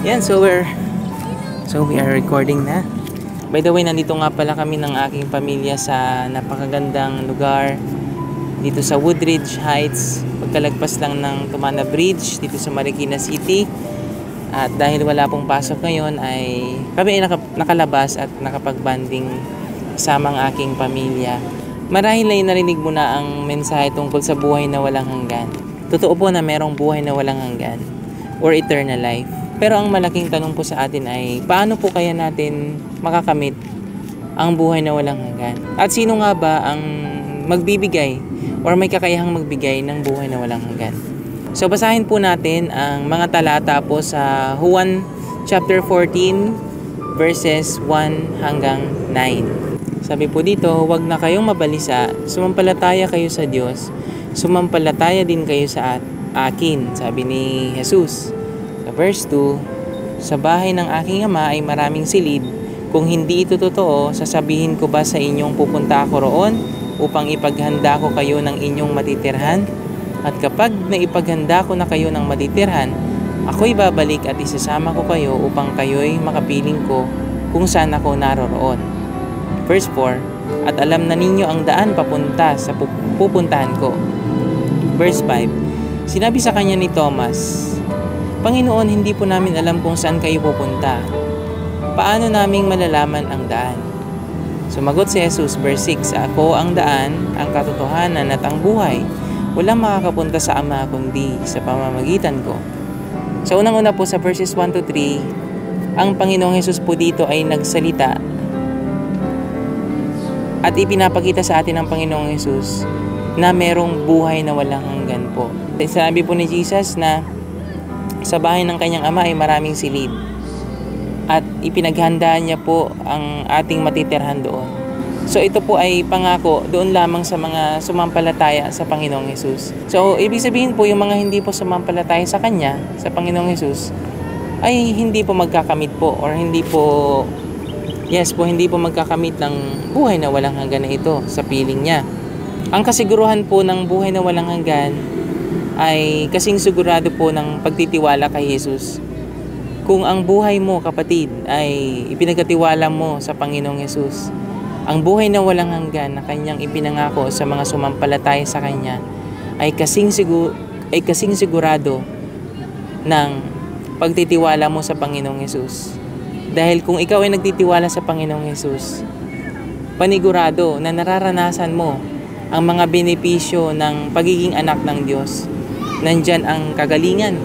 Yan, so we are recording na. By the way, nandito nga pala kami ng aking pamilya sa napakagandang lugar dito sa Woodridge Heights, pagkalagpas lang ng Tumana Bridge dito sa Marikina City. At dahil wala pong pasok ngayon ay kami ay nakalabas at nakapag-banding kasama ang aking pamilya. Marahil ay narinig mo na ang mensahe tungkol sa buhay na walang hanggan. Totoo po na merong buhay na walang hanggan or eternal life. Pero ang malaking tanong po sa atin ay paano po kaya natin makakamit ang buhay na walang hanggan? At sino nga ba ang magbibigay or may kakayahang magbigay ng buhay na walang hanggan? So basahin po natin ang mga talata po sa Juan chapter 14 verses 1 hanggang 9. Sabi po dito, huwag na kayong mabalisa, sumampalataya kayo sa Diyos, sumampalataya din kayo sa akin, sabi ni Jesus. Sa verse 2, sa bahay ng aking ama ay maraming silid. Kung hindi ito totoo, sasabihin ko ba sa inyong pupunta ako roon upang ipaghanda ko kayo ng inyong matitirhan? At kapag naipaghanda ko na kayo ng matitirhan, ako'y babalik at isasama ko kayo upang kayo'y makapiling ko kung saan ako naroroon. Verse 4, at alam na ninyo ang daan papunta sa pupuntahan ko. Verse 5, sinabi sa kanya ni Thomas, Panginoon, hindi po namin alam kung saan kayo pupunta. Paano naming malalaman ang daan? Sumagot si Jesus, verse 6, Ako ang daan, ang katotohanan at ang buhay. Walang makakapunta sa Ama kundi sa pamamagitan ko. Sa unang-una po sa verses 1 to 3, ang Panginoong Jesus po dito ay nagsalita at ipinapakita sa atin ng Panginoong Jesus na merong buhay na walang hanggan po. Sabi po ni Jesus na sa bahay ng kanyang ama ay maraming silid at ipinaghandaan niya po ang ating matitirhan doon. So ito po ay pangako doon lamang sa mga sumampalataya sa Panginoong Jesus. So ibig sabihin po yung mga hindi po sumampalataya sa Kanya, sa Panginoong Jesus, ay hindi po magkakamit po or hindi po magkakamit ng buhay na walang hanggan na ito sa piling niya. Ang kasiguruhan po ng buhay na walang hanggan ay kasing sigurado po ng pagtitiwala kay Jesus. Kung ang buhay mo, kapatid, ay ipinagkatiwala mo sa Panginoong Jesus, ang buhay na walang hanggan na Kanyang ipinangako sa mga sumampalataya sa Kanya ay kasing sigurado ng pagtitiwala mo sa Panginoong Jesus. Dahil kung ikaw ay nagtitiwala sa Panginoong Jesus, panigurado na nararanasan mo ang mga benepisyo ng pagiging anak ng Diyos. Nandyan ang kagalingan,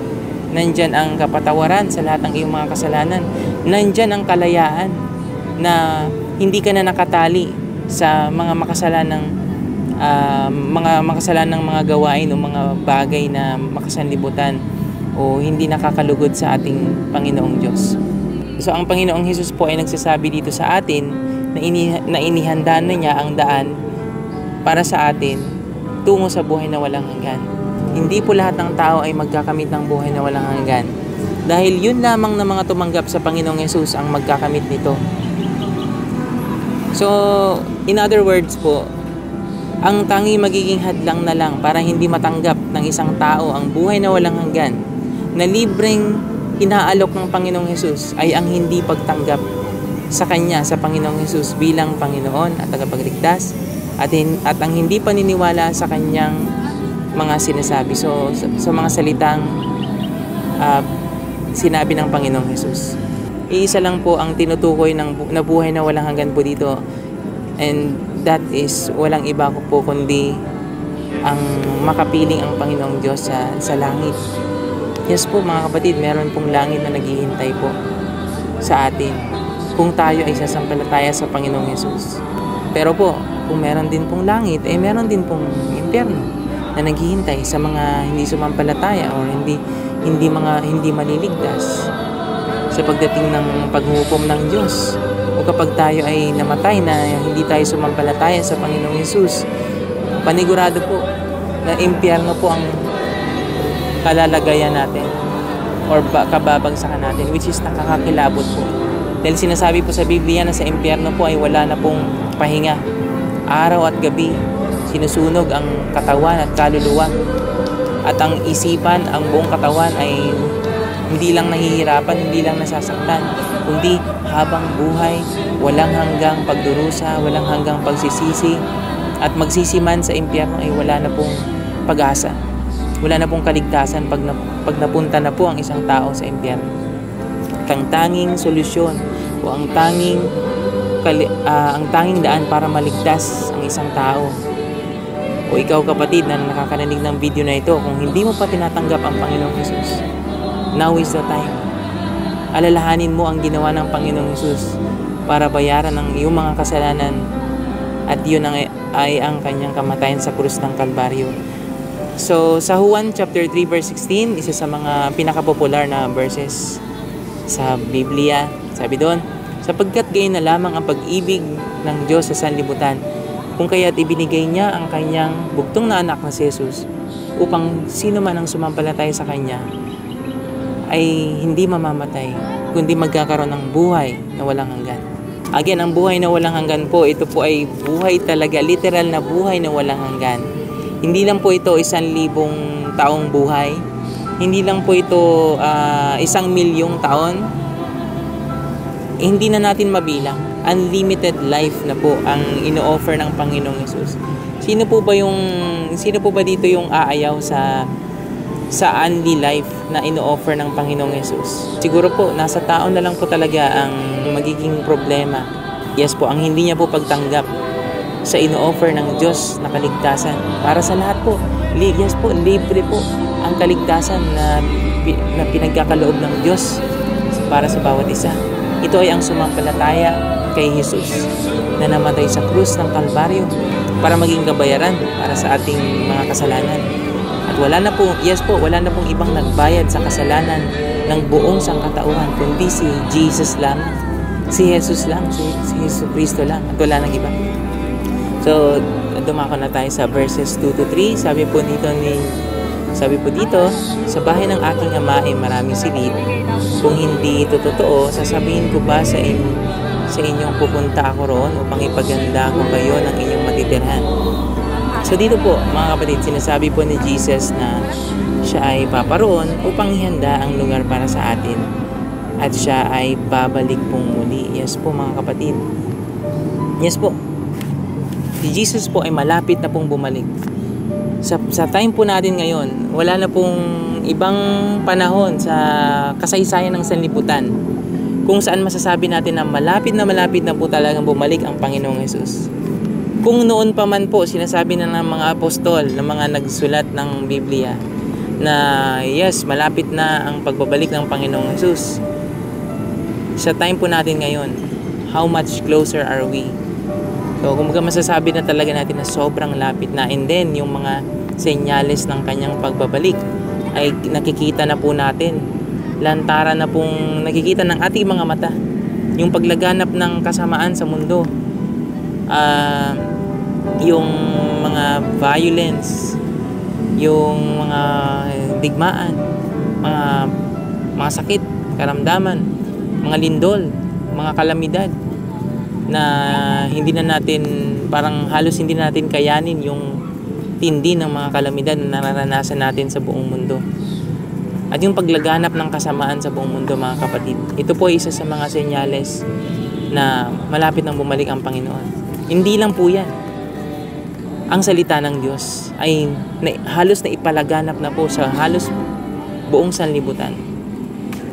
nandyan ang kapatawaran sa lahat ng iyong mga kasalanan, nandyan ang kalayaan na hindi ka na nakatali sa mga makasalanang mga gawain o mga bagay na makasanlibutan o hindi nakakalugod sa ating Panginoong Diyos. So ang Panginoong Jesus po ay nagsasabi dito sa atin na inihanda na niya ang daan para sa atin tungo sa buhay na walang hanggan. Hindi po lahat ng tao ay magkakamit ng buhay na walang hanggan. Dahil yun lamang na mga tumanggap sa Panginoong Yesus ang magkakamit nito. So, in other words po, ang tangi magiging hadlang na lang para hindi matanggap ng isang tao ang buhay na walang hanggan na libreng inaalok ng Panginoong Yesus ay ang hindi pagtanggap sa Kanya, sa Panginoong Yesus bilang Panginoon at tagapagligtas at ang hindi paniniwala sa Kanyang mga sinasabi. So sa mga salitang sinabi ng Panginoong Jesus, iisa lang po ang tinutukoy na buhay na walang hanggan po dito, and that is walang iba po kundi ang makapiling ang Panginoong Diyos sa langit. Yes po mga kapatid, meron pong langit na naghihintay po sa atin kung tayo ay sasampalataya sa Panginoong Jesus. Pero po, kung meron din pong langit, meron din pong impyerno na naghihintay sa mga hindi sumampalataya o hindi maliligtas sa pagdating ng paghukom ng Diyos. O kapag tayo ay namatay na hindi tayo sumampalataya sa Panginoong Yesus, panigurado po na impyerno po ang kalalagayan natin or kababagsakan natin, which is nakakakilabot po. Dahil sinasabi po sa Biblia na sa impyerno po ay wala na pong pahinga. Araw at gabi, sinusunog ang katawan at kaluluwa. At ang isipan, ang buong katawan ay Hindi lang nahihirapan, hindi lang nasasaktan, kundi habang buhay, walang hanggang pagdurusa, walang hanggang pagsisisi, at magsisiman sa impyerno ay wala na pong pag-asa. Wala na pong kaligtasan pag napunta na po ang isang tao sa impyerno. Ang tanging solusyon o ang tanging daan para maligtas ang isang tao, o ikaw kapatid na nakakarinig ng video na ito, kung hindi mo pa tinatanggap ang Panginoong Jesus, now is the time. Alalahanin mo ang ginawa ng Panginoong Jesus para bayaran ang iyong mga kasalanan, at yun ay ang kanyang kamatayan sa krus ng Kalbaryo. So sa Juan chapter 3 verse 16, isa sa mga pinakapopular na verses sa Biblia, sabi doon, sapagkat gayon na lamang ang pag-ibig ng Diyos sa sanlibutan, kung kaya't ibinigay niya ang kanyang bugtong na anak na si Jesus, upang sino man ang sumampalataya sa kanya ay hindi mamamatay, kundi magkakaroon ng buhay na walang hanggan. Again, ang buhay na walang hanggan po, ito po ay buhay talaga, literal na buhay na walang hanggan. Hindi lang po ito 1,000 taong buhay, hindi lang po ito 1,000,000 taon, hindi na natin mabilang. Unlimited life na po ang ino-offer ng Panginoong Hesus. Sino po ba dito yung aayaw sa unli life na ino-offer ng Panginoong Hesus? Siguro po nasa tao na lang po talaga ang magiging problema. Yes po, ang hindi niya po pagtanggap sa ino-offer ng Diyos na kaligtasan para sa lahat po. Yes po, libre po ang kaligtasan na pinagkakaloob ng Diyos para sa bawat isa. Ito ay ang sumampalataya kay Jesus na namatay sa krus ng Kalbaryo para maging kabayaran para sa ating mga kasalanan. At wala na pong ibang nagbayad sa kasalanan ng buong sangkatauhan kundi si Jesus lang, si Jesus lang, si Jesucristo lang, at wala nang iba. So dumako na tayo sa verses 2 to 3. Sabi po dito, sa bahay ng aking ama ay maraming silid. Kung hindi ito totoo, sasabihin ko ba sa inyong pupunta ako roon upang ipaganda ko kayo ng inyong matitirhan. So dito po mga kapatid, sinasabi po ni Jesus na siya ay paparoon upang ihanda ang lugar para sa atin, at siya ay babalik pong muli. Yes po mga kapatid. Yes po. Si Jesus po ay malapit na pong bumalik. Sa time po natin ngayon, wala na pong ibang panahon sa kasaysayan ng sanlibutan kung saan masasabi natin na malapit na po talagang bumalik ang Panginoong Hesus. Kung noon pa man po, sinasabi na ng mga apostol, ng mga nagsulat ng Biblia, na yes, malapit na ang pagbabalik ng Panginoong Hesus. Sa time po natin ngayon, how much closer are we? So, kung masasabi na talaga natin na sobrang lapit na, and then yung mga senyales ng kanyang pagbabalik ay nakikita na po natin. Lantaran na pong nakikita ng ating mga mata. Yung paglaganap ng kasamaan sa mundo, yung mga violence, yung mga digmaan, mga sakit, karamdaman, mga lindol, mga kalamidad na hindi na natin, parang halos hindi na natin kayanin yung tindi ng mga kalamidad na nararanasan natin sa buong mundo. At yung paglaganap ng kasamaan sa buong mundo mga kapatid, ito po ay isa sa mga senyales na malapit nang bumalik ang Panginoon. Hindi lang po yan. Ang salita ng Diyos ay halos na ipalaganap na po sa halos buong sanlibutan.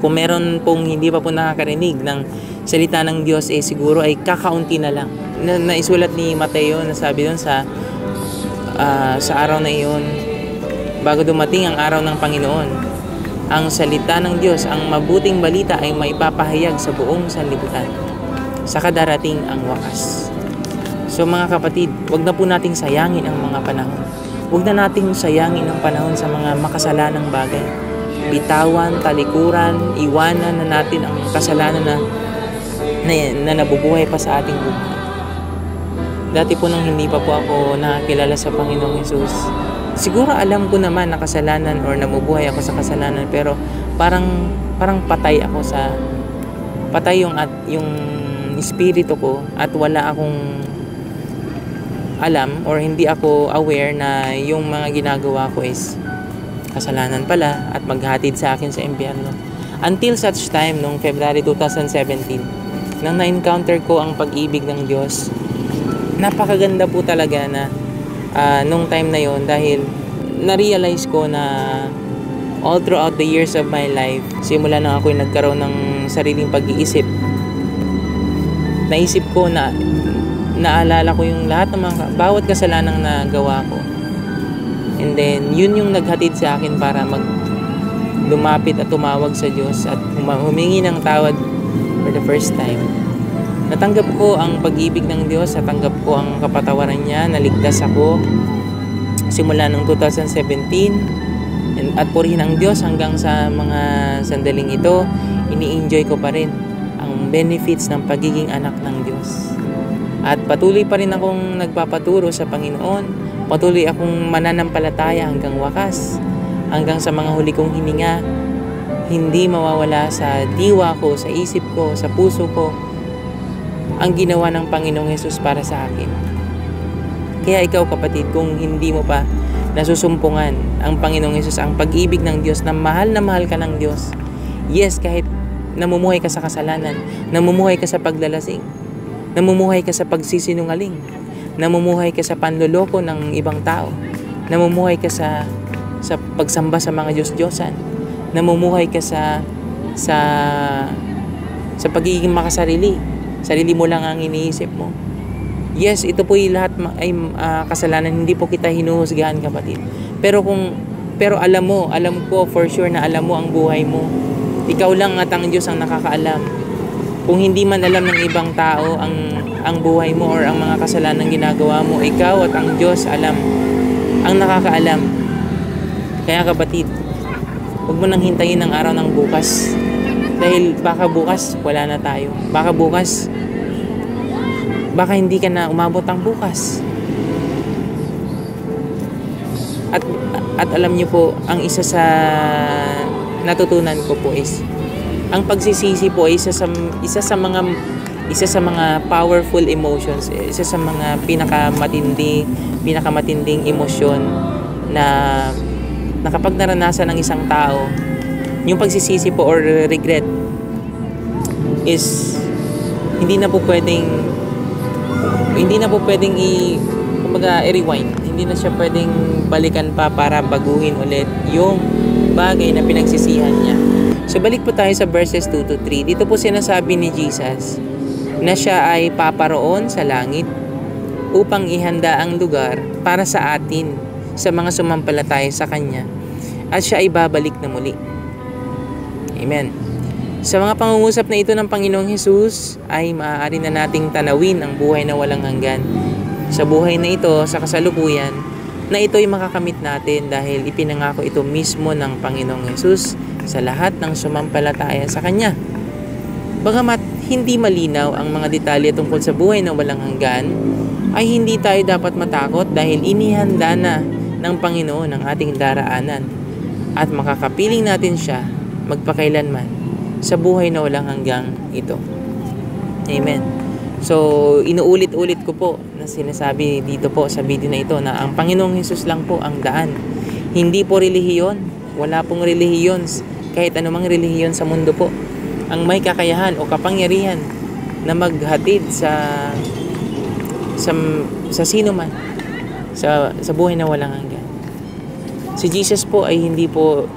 Kung meron pong hindi pa po nakakarinig ng salita ng Diyos, siguro ay kakaunti na lang. Naisulat ni Mateo na sabi doon sa araw na iyon, bago dumating ang araw ng Panginoon, ang salita ng Diyos, ang mabuting balita ay maipapahayag sa buong sanlibutan. Saka darating ang wakas. So mga kapatid, wag na po nating sayangin ang mga panahon. Wag na nating sayangin ang panahon sa mga makasalanang bagay. Bitawan, talikuran, iwanan na natin ang kasalanan na nabubuhay pa sa ating buhay. Dati po nung hindi pa po ako nakakilala sa Panginoong Hesus, siguro alam ko naman na kasalanan or namubuhay ako sa kasalanan, pero parang patay ako yung espiritu ko, at wala akong alam or hindi ako aware na yung mga ginagawa ko is kasalanan pala at maghatid sa akin sa impyerno. Until such time, noong February 2017, nang na-encounter ko ang pag-ibig ng Diyos, napakaganda po talaga na nung time na yon, dahil na-realize ko na all throughout the years of my life, simula nang ako'y nagkaroon ng sariling pag-iisip, naisip ko na naalala ko yung lahat ng bawat kasalanang nagawa ko. And then, yun yung naghatid sa akin para lumapit at tumawag sa Diyos at humingi ng tawad for the first time. Natanggap ko ang pag-ibig ng Diyos, natanggap ko ang kapatawaran niya, naligtas ako simula noong 2017. At purihin ang Diyos, hanggang sa mga sandaling ito, ini-enjoy ko pa rin ang benefits ng pagiging anak ng Diyos. At patuloy pa rin akong nagpapaturo sa Panginoon. Patuloy akong mananampalataya hanggang wakas. Hanggang sa mga huli kong hininga, hindi mawawala sa diwa ko, sa isip ko, sa puso ko, ang ginawa ng Panginoong Hesus para sa akin. Kaya ikaw, kapatid, kung hindi mo pa nasusumpungan ang Panginoong Hesus, ang pag-ibig ng Diyos, na mahal ka ng Diyos. Yes, kahit namumuhay ka sa kasalanan, namumuhay ka sa paglalasing, namumuhay ka sa pagsisinungaling, namumuhay ka sa panloloko ng ibang tao, namumuhay ka sa pagsamba sa mga Diyos-Diyosan, namumuhay ka sa pagiging makasarili, sarili mo lang ang iniisip mo. Yes, ito po yung lahat ay kasalanan, hindi po kita hinuhusgahan, kapatid. Pero alam ko for sure na alam mo ang buhay mo. Ikaw lang at ang Diyos ang nakakaalam. Kung hindi man alam ng ibang tao ang buhay mo or ang mga kasalanan ginagawa mo, ikaw at ang Diyos ang nakakaalam. Kaya, kapatid, huwag mo nang hintayin ang araw ng bukas. Dahil baka bukas, wala na tayo. Baka hindi ka na umabot ang bukas. At alam niyo po, ang isa sa natutunan ko po is, ang pagsisisi po ay isa sa mga powerful emotions, isa sa mga pinakamatinding emosyon na kapag naranasan ng isang tao, yung pagsisisi po or regret is hindi na po pwedeng i-rewind. Hindi na siya pwedeng balikan pa para baguhin ulit yung bagay na pinagsisihan niya. So balik po tayo sa verses 2 to 3. Dito po sinasabi ni Jesus na siya ay paparoon sa langit upang ihanda ang lugar para sa atin, sa mga sumampalataya sa Kanya, at siya ay babalik na muli. Amen. Sa mga pangungusap na ito ng Panginoong Hesus ay maaari na nating tanawin ang buhay na walang hanggan. Sa buhay na ito, sa kasalukuyan, na ito ay makakamit natin dahil ipinangako ito mismo ng Panginoong Hesus sa lahat ng sumampalataya sa Kanya. Bagamat hindi malinaw ang mga detalye tungkol sa buhay na walang hanggan, ay hindi tayo dapat matakot dahil inihanda na ng Panginoon ang ating daraanan at makakapiling natin siya magpakailanman sa buhay na walang hanggang ito. Amen. So, inuulit-ulit ko po na sinasabi dito po sa video na ito na ang Panginoong Hesus lang po ang daan. Hindi po relihiyon. Wala pong relihiyon, kahit anumang relihiyon sa mundo po, ang may kakayahan o kapangyarihan na maghatid sa sino man sa buhay na walang hanggan. Si Jesus po ay hindi po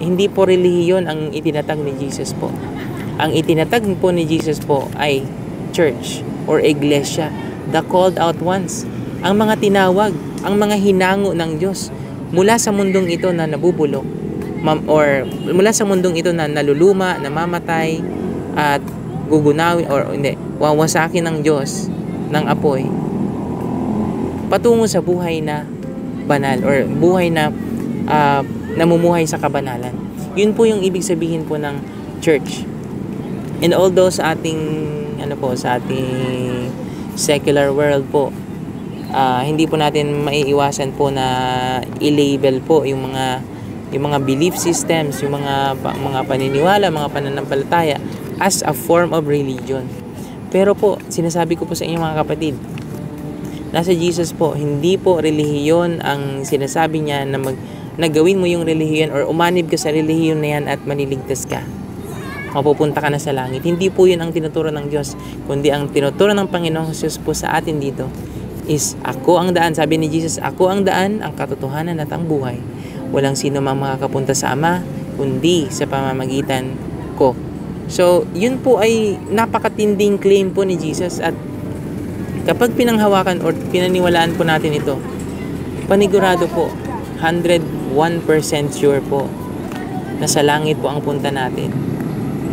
relihiyon ang itinatag ni Jesus po. Ang itinatag po ni Jesus po ay church or iglesia, the called out ones, ang mga tinawag, ang mga hinango ng Diyos mula sa mundong ito na nabubulok, or mula sa mundong ito na naluluma, namamatay at gugunawi or hindi, wawasakin ng Diyos ng apoy, patungo sa buhay na banal or buhay na namumuhay sa kabanalan. Yun po yung ibig sabihin po ng church. And although sa ating secular world po, hindi po natin maiiwasan po na i-label po yung mga belief systems, yung mga paniniwala, mga pananampalataya as a form of religion. Pero po, sinasabi ko po sa inyo mga kapatid, nasa Jesus po, hindi po relihiyon ang sinasabi niya na gawin mo yung relihiyon or umanib ka sa relihiyon na yan at maniligtas ka. mapupunta ka na sa langit. Hindi po yun ang tinuturo ng Diyos, kundi ang tinuturo ng Panginoong Jesus po sa atin dito is, ako ang daan. Sabi ni Jesus, ako ang daan, ang katotohanan at ang buhay. Walang sino mang makakapunta sa Ama, kundi sa pamamagitan ko. So, yun po ay napakatinding claim po ni Jesus, at kapag pinanghawakan or pinaniwalaan po natin ito, panigurado po, 101% sure po na sa langit po ang punta natin.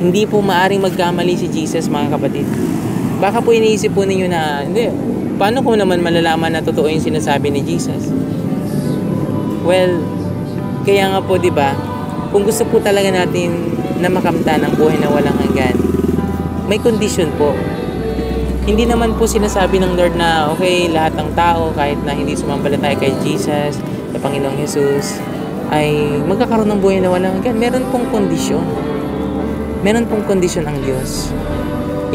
Hindi po maaring magkamali si Jesus, mga kapatid. Baka po iniisip po ninyo na, hindi, paano ko naman malalaman na totoo yung sinasabi ni Jesus? Well, kaya nga po, di ba, kung gusto po talaga natin na makamtan ang buhay na walang hanggan, may condition po. Hindi naman po sinasabi ng Lord na, okay, lahat ng tao, kahit na hindi sumampalataya kay Jesus, sa Panginoong Jesus, ay magkakaroon ng buhay na walang hanggan. Meron pong kondisyon. Meron pong kondisyon ang Diyos.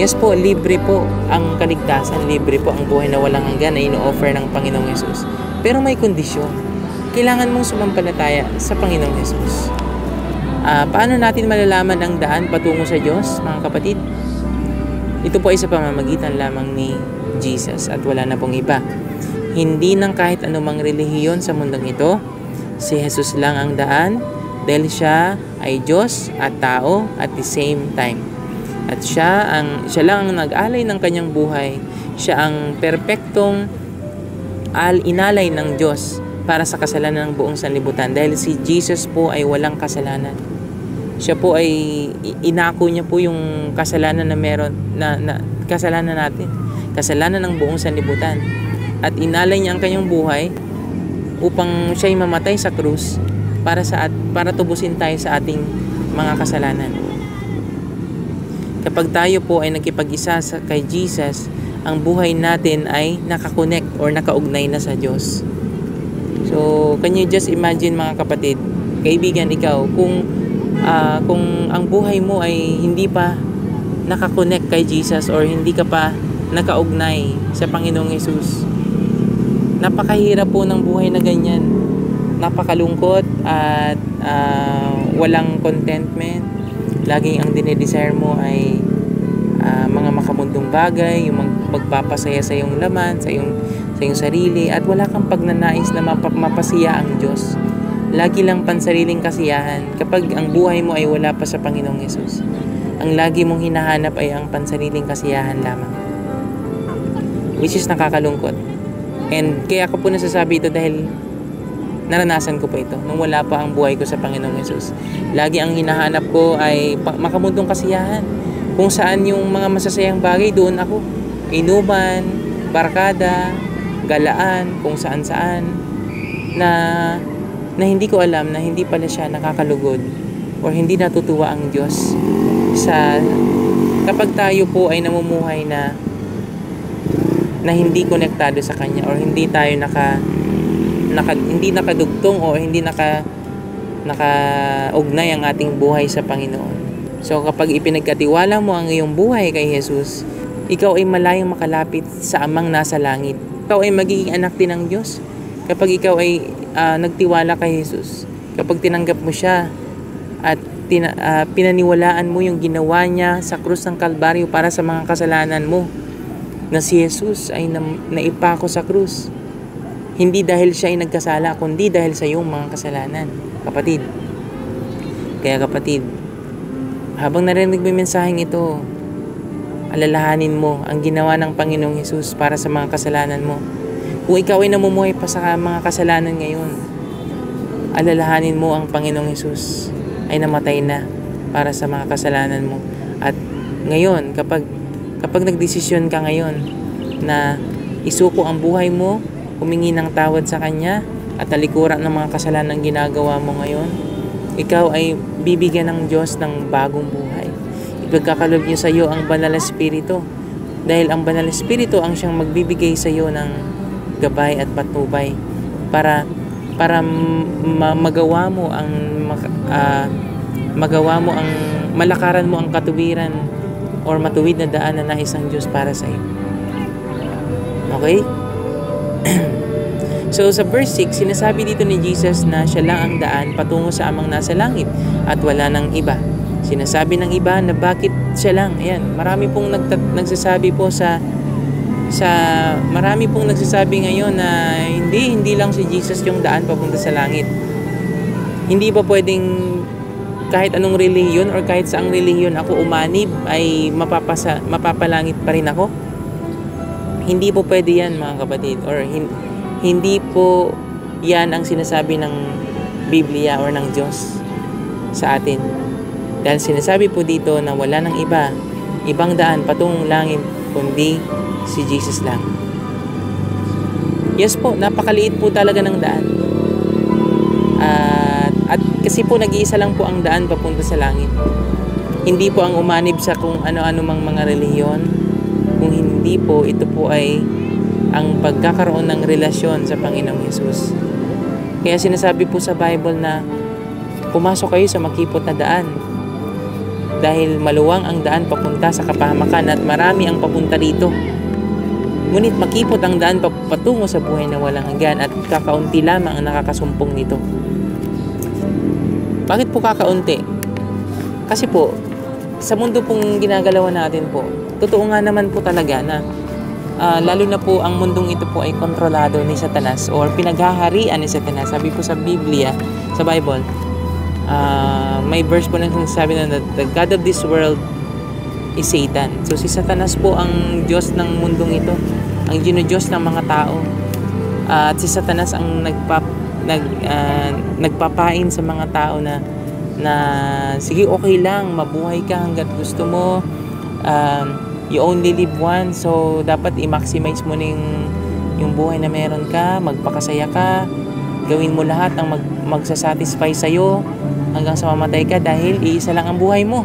Yes po, libre po ang kaligtasan, libre po ang buhay na walang hanggan na ino-offer ng Panginoong Jesus. Pero may kondisyon. Kailangan mong sumampalataya sa Panginoong Jesus. Paano natin malalaman ang daan patungo sa Diyos, mga kapatid? Ito po ay sa pamamagitan lamang ni Jesus at wala na pong iba. Hindi ng kahit anumang relihiyon sa mundong ito. Si Jesus lang ang daan dahil siya ay Diyos at tao at the same time. At siya lang ang nag-alay ng kanyang buhay. Siya ang perpektong inalay ng Diyos para sa kasalanan ng buong sanlibutan. Dahil si Jesus po ay walang kasalanan. Siya po ay inako niya po yung kasalanan na meron na kasalanan natin. Kasalanan ng buong sanlibutan. At inalay niya ang kanyang buhay upang siya'y mamatay sa krus para tubusin tayo sa ating mga kasalanan. Kapag tayo po ay nagkipag-isa kay Jesus, ang buhay natin ay nakakonect or nakaugnay na sa Diyos. So, can you just imagine, mga kapatid, kaibigan, ikaw, kung ang buhay mo ay hindi pa nakakonect kay Jesus or hindi ka pa nakaugnay sa Panginoong Jesus. Napakahirap po ng buhay na ganyan. Napakalungkot at walang contentment. Laging ang dinedesire mo ay mga makamundong bagay, yung magpapasaya sa iyong laman, sa iyong sarili, at wala kang pagnanais na mapasiya ang Diyos. Lagi lang pansariling kasiyahan kapag ang buhay mo ay wala pa sa Panginoong Yesus. Ang lagi mong hinahanap ay ang pansariling kasiyahan lamang, which is nakakalungkot. And kaya ko po nasasabi ito dahil naranasan ko po ito nung wala pa ang buhay ko sa Panginoong Yesus. Lagi ang hinahanap ko ay makamundong kasiyahan. Kung saan yung mga masasayang bagay, doon ako. Inuman, barkada, galaan, kung saan-saan, na hindi ko alam na hindi pala siya nakakalugod or hindi natutuwa ang Diyos kapag tayo po ay namumuhay na hindi konektado sa Kanya or hindi tayo hindi nakadugtong o hindi nakaugnay ang ating buhay sa Panginoon. So kapag ipinagkatiwala mo ang iyong buhay kay Jesus, ikaw ay malayong makalapit sa Amang nasa langit. Ikaw ay magiging anak din ng Diyos kapag ikaw ay nagtiwala kay Jesus. Kapag tinanggap mo siya at pinaniwalaan mo yung ginawa niya sa krus ng Kalbaryo para sa mga kasalanan mo, na si Jesus ay naipako sa krus. Hindi dahil siya ay nagkasala, kundi dahil sa iyong mga kasalanan, kapatid. Kaya kapatid, habang narinig mo yung mensaheng ito, alalahanin mo ang ginawa ng Panginoong Jesus para sa mga kasalanan mo. Kung ikaw ay namumuhay pa sa mga kasalanan ngayon, alalahanin mo ang Panginoong Jesus ay namatay na para sa mga kasalanan mo. At ngayon, kapag nagdesisyon ka ngayon na isuko ang buhay mo, humingi ng tawad sa Kanya, at talikuran ng mga kasalanan ginagawa mo ngayon, ikaw ay bibigyan ng Diyos ng bagong buhay. Ipagkakalob niyo sa iyo ang Banal na Espiritu. Dahil ang Banal na Espiritu ang siyang magbibigay sa iyo ng gabay at patnubay para magawa mo ang malakaran mo ang katuwiran or matuwid na daan na nais ng Diyos para sa iyo. Okay? So sa verse 6, sinasabi dito ni Jesus na siya lang ang daan patungo sa Amang nasa langit at wala nang iba. Sinasabi ng iba na bakit siya lang. Ayan, marami pong nagsasabi po marami pong nagsasabi ngayon na hindi lang si Jesus yung daan papunta sa langit. Hindi ba pwedeng kahit anong relihiyon or kahit saang relihiyon ako umanib ay mapapalangit pa rin ako? Hindi po pwede yan, mga kapatid, or hindi po yan ang sinasabi ng Biblia or ng Diyos sa atin. Dahil sinasabi po dito na wala ng ibang daan patungong langit kundi si Jesus lang. Yes po, napakaliit po talaga ng daan. At kasi po nag-iisa lang po ang daan papunta sa langit. Hindi po ang umanib sa kung ano-ano mang mga relihiyon. Kung hindi po, ito po ay ang pagkakaroon ng relasyon sa Panginoong Hesus. Kaya sinasabi po sa Bible na pumasok kayo sa makipot na daan. Dahil maluwang ang daan papunta sa kapahamakan at marami ang papunta dito. Ngunit makipot ang daan patungo sa buhay na walang hanggan at kakaunti lamang ang nakakasumpong nito. Bakit po kakaunti? Kasi po, sa mundo pong ginagalawan natin po, totoo nga naman po talaga na lalo na po ang mundong ito po ay kontrolado ni Satanas or pinaghaharian ni Satanas. Sabi po sa Biblia, sa Bible, may verse po na sinasabi na the God of this world is Satan. So si Satanas po ang Diyos ng mundong ito, ang Diyos ng mga tao. At si Satanas ang nagpapain sa mga tao na sige, okay lang, mabuhay ka hanggat gusto mo. You only live once, so dapat i-maximize mo na yung buhay na meron ka, magpakasaya ka, gawin mo lahat ang magsasatisfy sa'yo hanggang sa mamatay ka dahil iisa lang ang buhay mo.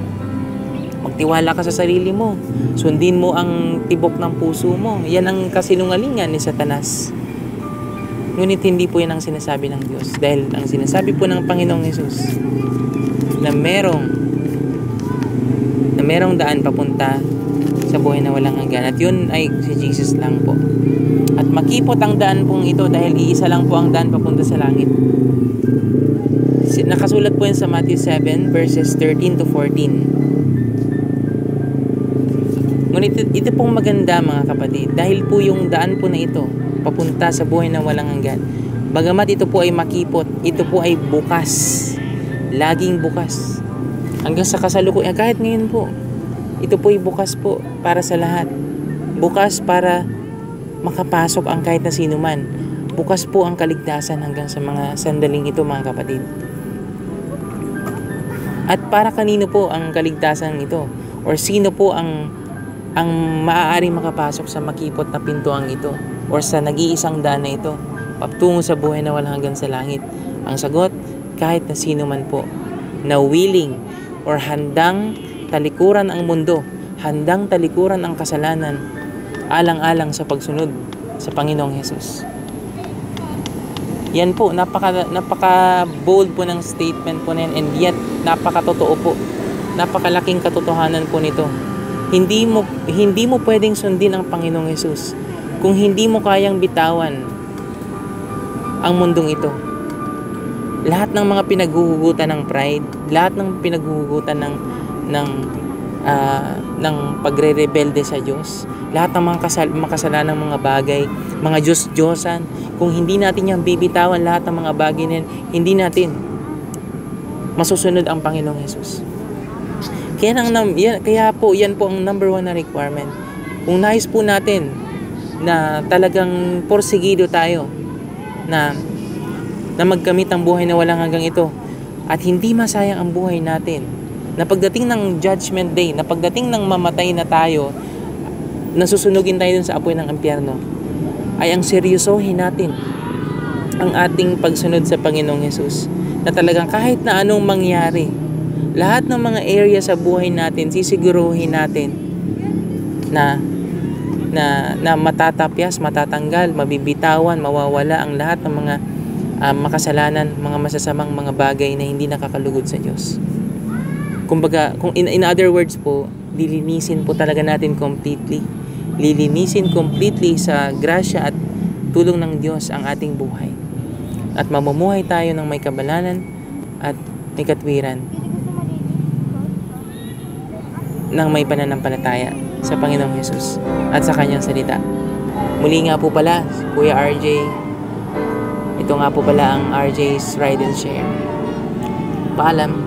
Magtiwala ka sa sarili mo, sundin mo ang tibok ng puso mo. Yan ang kasinungalingan ni Satanas. Ngunit hindi po yan ang sinasabi ng Diyos, dahil ang sinasabi po ng Panginoong Hesus na merong daan papunta sa buhay na walang hanggan, at yun ay si Jesus lang po. At makipot ang daan pong ito dahil iisa lang po ang daan papunta sa langit. Nakasulat po yan sa Matthew 7 verses 13 to 14. Ngunit ito pong maganda, mga kapatid, dahil po yung daan po na ito papunta sa buhay na walang hanggan, bagamat ito po ay makipot, ito po ay bukas, laging bukas hanggang sa kasalukuyan. Kahit ngayon po, ito po ay bukas po para sa lahat. Bukas para makapasok ang kahit na sino man. Bukas po ang kaligtasan hanggang sa mga sandaling ito, mga kapatid. At para kanino po ang kaligtasan ito? Or sino po ang maaaring makapasok sa makipot na pintuang ito? Or sa nag-iisang daan na ito? Patungo sa buhay na walang hanggan sa langit? Ang sagot, kahit na sino man po na willing or handang talikuran ang mundo, handang talikuran ang kasalanan, alang-alang sa pagsunod sa Panginoong Hesus. Yan po, napaka bold po ng statement po na yan, and yet napakatotoo po. Napakalaking katotohanan po nito. Hindi mo pwedeng sundin ang Panginoong Hesus kung hindi mo kayang bitawan ang mundong ito. Lahat ng mga pinaghuhugutan ng pride, lahat ng pinaghuhugutan ng pagre-rebelde sa Diyos, lahat ng mga makasalanang mga bagay, mga Diyos-Diyosan, kung hindi natin yan bibitawan lahat ng mga bagay na yan, hindi natin masusunod ang Panginoong Hesus. Kaya po, yan po ang number one na requirement. Kung nais po natin na talagang porsigido tayo na magkamit ang buhay na walang hanggang ito, at hindi masayang ang buhay natin, na pagdating ng judgment day, na pagdating ng mamatay na tayo, nasusunugin tayo dun sa apoy ng impyerno, ay ang seryosohin natin ang ating pagsunod sa Panginoong Hesus, na talagang kahit na anong mangyari, lahat ng mga area sa buhay natin, sisiguruhin natin na matatapyas, matatanggal, mabibitawan, mawawala ang lahat ng mga makasalanan, mga masasamang mga bagay na hindi nakakalugod sa Diyos. Kumbaga, kung in other words po, lilinisin po talaga natin completely. Lilinisin completely sa grasya at tulong ng Diyos ang ating buhay. At mamumuhay tayo ng may kabanalan at may katwiran. ng may pananampalataya sa Panginoong Hesus at sa kanyang salita. Muli nga po pala, Kuya RJ, ito nga po pala ang RJ's Ride and Share. Paalam.